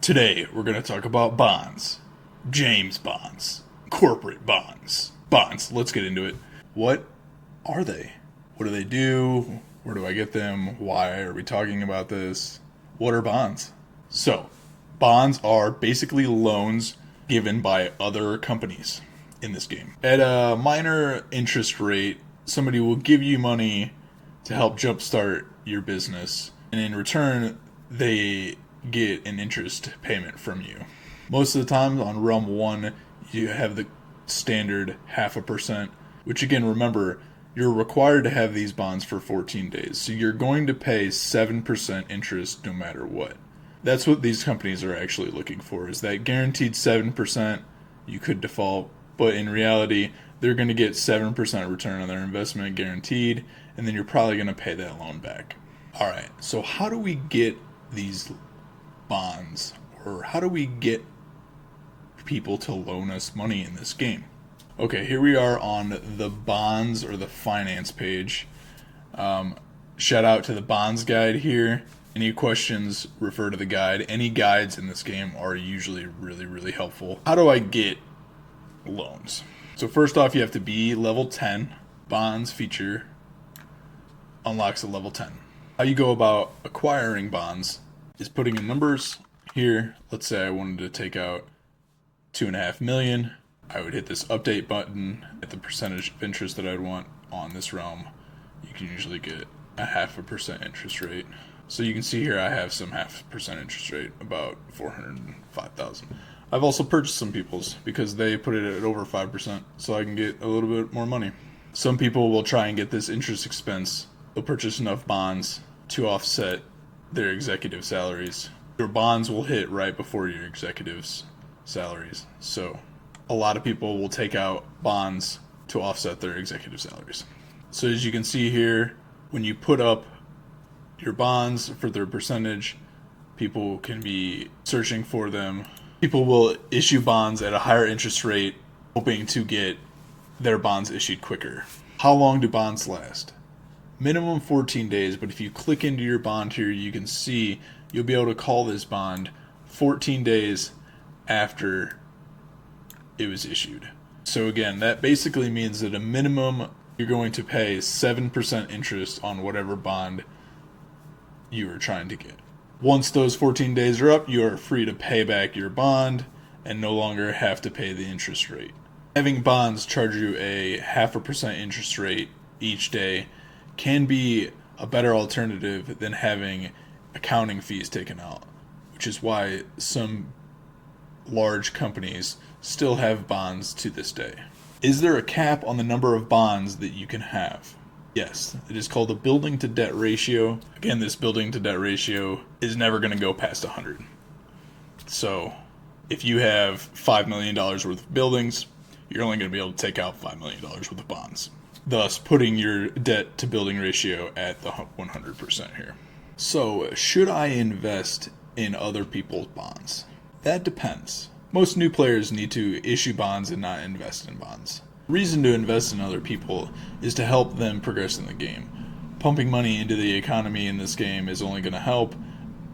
Today, we're going to talk about bonds. James bonds. Corporate bonds. Bonds, let's get into it. What are they? What do they do? Where do I get them? Why are we talking about this? What are bonds? So, bonds are basically loans given by other companies in this game. At a minor interest rate, somebody will give you money to help jumpstart your business, and in return, they get an interest payment from you. Most of the time on Realm 1, you have the standard 0.5%, which again, remember, you're required to have these bonds for 14 days. So you're going to pay 7% interest no matter what. That's what these companies are actually looking for, is that guaranteed 7%. You could default, but in reality, they're going to get 7% return on their investment guaranteed, and then you're probably going to pay that loan back. Alright, so how do we get these bonds, or how do we get people to loan us money in this game? Okay, here we are on the bonds or the finance page. Shout out to the bonds guide here. Any questions, refer to the guide. Any guides in this game are usually really helpful. How do I get loans? So first off, you have to be level 10. Bonds feature unlocks a level 10. How you go about acquiring bonds is putting in numbers here. Let's say I wanted to take out 2.5 million. I would hit this update button at the percentage of interest that I'd want on this realm. You can usually get a 0.5% interest rate. So you can see here I have some 0.5% interest rate, about 405,000. I've also purchased some people's because they put it at over 5%, so I can get a little bit more money. Some people will try and get this interest expense. They'll purchase enough bonds to offset their executive salaries. Your bonds will hit right before your executives' salaries. So a lot of people will take out bonds to offset their executive salaries. So as you can see here, when you put up your bonds for their percentage, people can be searching for them. People will issue bonds at a higher interest rate, hoping to get their bonds issued quicker. How long do bonds last? Minimum 14 days, but if you click into your bond here, you can see you'll be able to call this bond 14 days after it was issued. So again, that basically means that a minimum you're going to pay 7% interest on whatever bond you are trying to get. Once those 14 days are up, you are free to pay back your bond and no longer have to pay the interest rate. Having bonds charge you a 0.5% interest rate each day can be a better alternative than having accounting fees taken out, which is why some large companies still have bonds to this day. Is there a cap on the number of bonds that you can have? Yes, it is called a building to debt ratio. Again, this building to debt ratio is never going to go past 100. So if you have $5 million worth of buildings, you're only going to be able to take out $5 million worth of bonds, thus putting your debt to building ratio at the 100% here. So should I invest in other people's bonds? That depends. Most new players need to issue bonds and not invest in bonds. The reason to invest in other people is to help them progress in the game. Pumping money into the economy in this game is only going to help.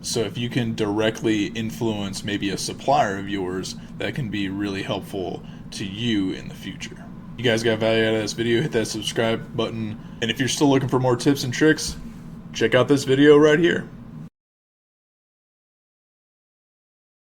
So if you can directly influence maybe a supplier of yours, that can be really helpful to you in the future. You guys got value out of this video, hit that subscribe button. And if you're still looking for more tips and tricks, check out this video right here.